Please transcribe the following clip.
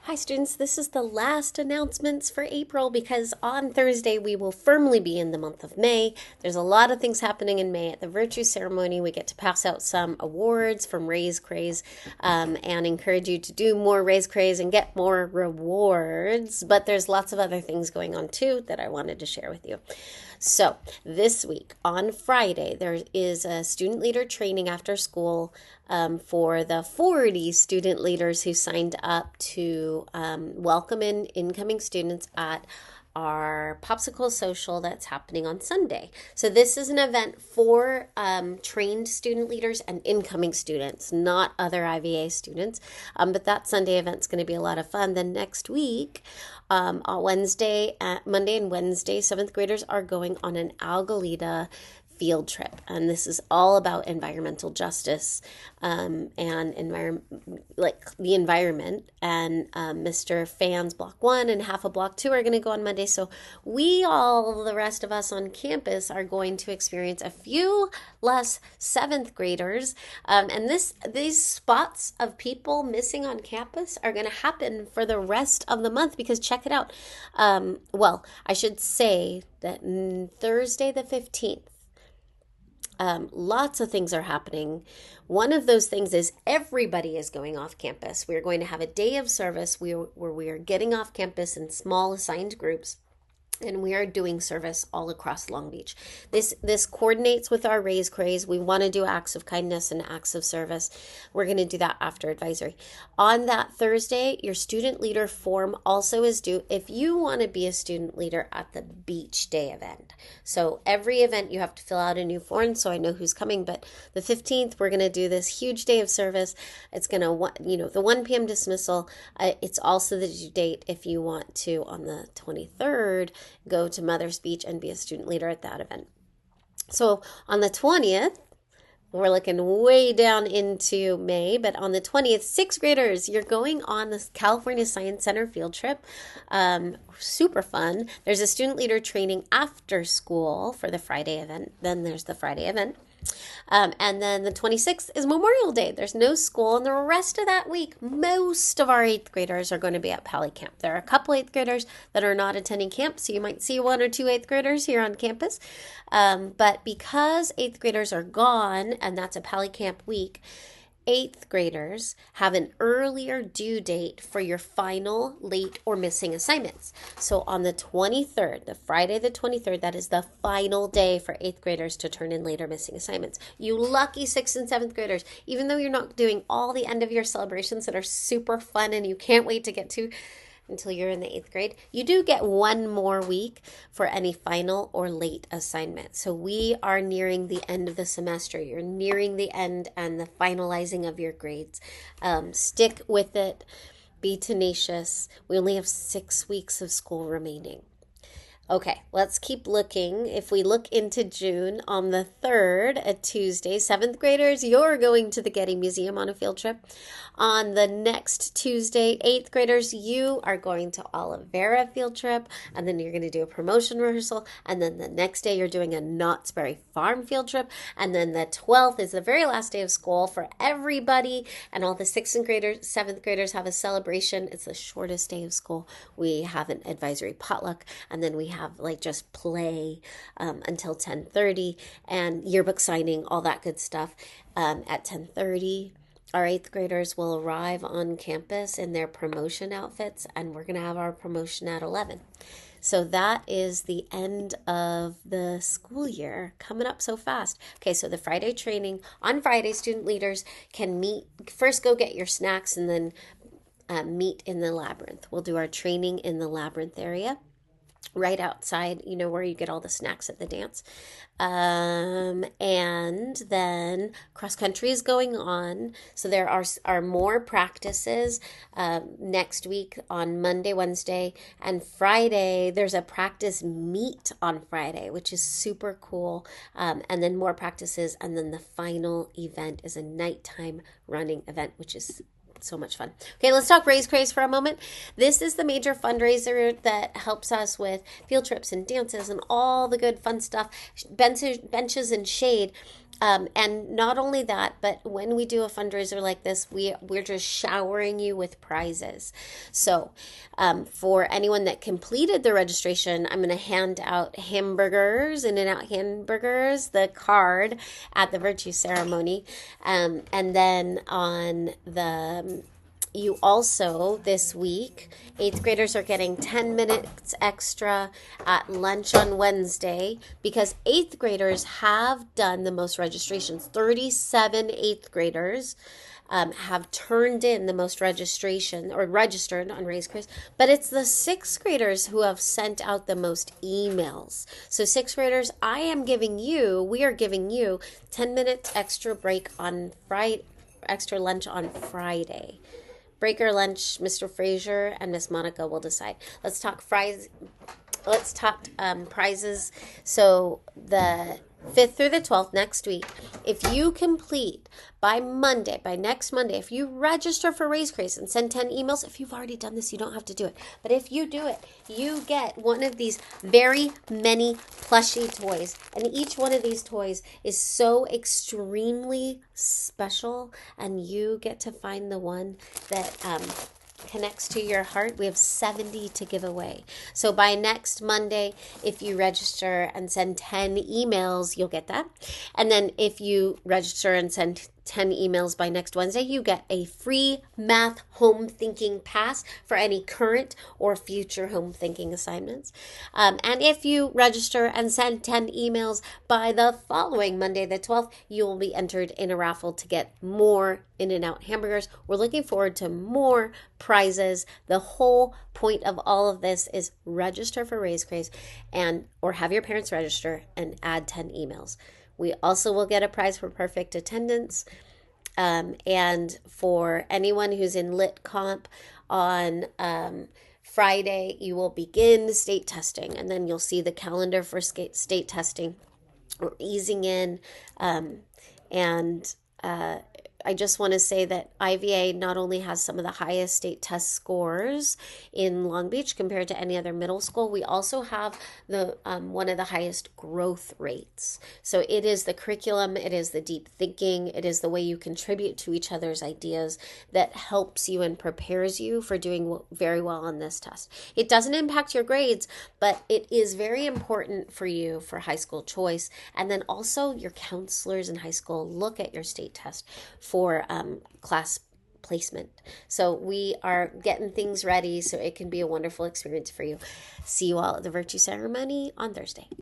Hi students, this is the last announcements for April because on Thursday we will firmly be in the month of May. There's a lot of things happening in May at the Virtue Ceremony. We get to pass out some awards from Raise Craze and encourage you to do more Raise Craze and get more rewards. But there's lots of other things going on too that I wanted to share with you. So this week on Friday, there is a student leader training after school for the 40 student leaders who signed up to welcome in incoming students at our Popsicle social that's happening on Sunday. So this is an event for trained student leaders and incoming students, not other IVA students. But that Sunday event's going to be a lot of fun. Then next week, on Monday and Wednesday, seventh graders are going on an Algalita field trip, and this is all about environmental justice and the environment. And Mr. Phan Block 1 and half of Block 2 are going to go on Monday. So the rest of us on campus, are going to experience a few less seventh graders. And these spots of people missing on campus are going to happen for the rest of the month, because check it out. I should say that Thursday the 15th, lots of things are happening. One of those things is everybody is going off campus. We are going to have a day of service where we are getting off campus in small assigned groups, and we are doing service all across Long Beach. This coordinates with our Raise Craze. We want to do acts of kindness and acts of service. We're going to do that after advisory. On that Thursday, your student leader form also is due if you want to be a student leader at the beach day event. So every event you have to fill out a new form, so I know who's coming. But the 15th, we're going to do this huge day of service. It's going to, the 1 p.m. dismissal. It's also the due date if you want to, on the 23rd, go to Mother's Beach and be a student leader at that event. So on the 20th, we're looking way down into May, but on the 20th, sixth graders, you're going on the California Science Center field trip. Super fun. There's a student leader training after school for the Friday event. Then there's the Friday event. And then the 26th is Memorial Day. There's no school. And the rest of that week, most of our 8th graders are going to be at Pally Camp. There are a couple 8th graders that are not attending camp, so you might see 1 or 2 8th graders here on campus. But because 8th graders are gone, and that's a Pally Camp week, 8th graders have an earlier due date for your final, late, or missing assignments. So on the 23rd, the Friday the 23rd, that is the final day for 8th graders to turn in late or missing assignments. You lucky 6th and 7th graders, even though you're not doing all the end of year celebrations that are super fun and you can't wait to get to until you're in the 8th grade, you do get 1 more week for any final or late assignment. So we are nearing the end of the semester. You're nearing the end and the finalizing of your grades. Stick with it. Be tenacious. We only have 6 weeks of school remaining. Okay, let's keep looking. If we look into June, on the 3rd, a Tuesday, 7th graders, you're going to the Getty Museum on a field trip. On the next Tuesday, 8th graders, you are going to Olivera field trip, and then you're going to do a promotion rehearsal, and then the next day you're doing a Knott's Berry Farm field trip, and then the 12th is the very last day of school for everybody, and all the 6th graders, 7th graders have a celebration. It's the shortest day of school. We have an advisory potluck, and then we have just play until 10:30 and yearbook signing, all that good stuff. At 10:30, our 8th graders will arrive on campus in their promotion outfits, and we're going to have our promotion at 11. So that is the end of the school year, coming up so fast. Okay, so the Friday training. On Friday, student leaders can meet. First, go get your snacks, and then meet in the labyrinth. We'll do our training in the labyrinth area, right outside, where you get all the snacks at the dance. And then cross country is going on. So there are more practices next week on Monday, Wednesday, and Friday. There's a practice meet on Friday, which is super cool. And then more practices. And then the final event is a nighttime running event, which is so much fun. Okay, let's talk Raise Craze for a moment. This is the major fundraiser that helps us with field trips and dances and all the good fun stuff, benches and shade. And not only that, but when we do a fundraiser like this, we're just showering you with prizes. So, for anyone that completed the registration, I'm going to hand out hamburgers, In-N-Out hamburgers, the card at the virtue ceremony, and then on the you also, this week, eighth graders are getting 10 minutes extra at lunch on Wednesday because eighth graders have done the most registrations. 37 eighth graders have turned in the most registration or registered on Raise Craze, but it's the sixth graders who have sent out the most emails. So sixth graders, we are giving you 10 minutes extra break on Friday, extra lunch on Friday. Break or lunch, Mr. Fraser and Miss Monica will decide. Let's talk fries. Let's talk prizes. So the 5th through the 12th next week, if you complete by next Monday, if you register for Raise Craze and send 10 emails, if you've already done this, you don't have to do it. But if you do it, you get one of these very many plushie toys. And each one of these toys is so extremely special, and you get to find the one that connects to your heart. We have 70 to give away. So by next Monday, if you register and send 10 emails, you'll get that. And then if you register and send 10 emails by next Wednesday, you get a free math home thinking pass for any current or future home thinking assignments. And if you register and send 10 emails by the following Monday, the 12th, you will be entered in a raffle to get more In-N-Out hamburgers. We're looking forward to more prizes. The whole point of all of this is register for Raise Craze or have your parents register and add 10 emails. We also will get a prize for perfect attendance. And for anyone who's in Lit Comp on Friday, you will begin state testing. And then you'll see the calendar for state testing. We're easing in. I just want to say that IVA not only has some of the highest state test scores in Long Beach compared to any other middle school, we also have the one of the highest growth rates. So it is the curriculum, it is the deep thinking, it is the way you contribute to each other's ideas that helps you and prepares you for doing very well on this test. It doesn't impact your grades, but it is very important for you for high school choice. And then also your counselors in high school look at your state test for class placement. So we are getting things ready so it can be a wonderful experience for you. See you all at the virtue ceremony on Thursday.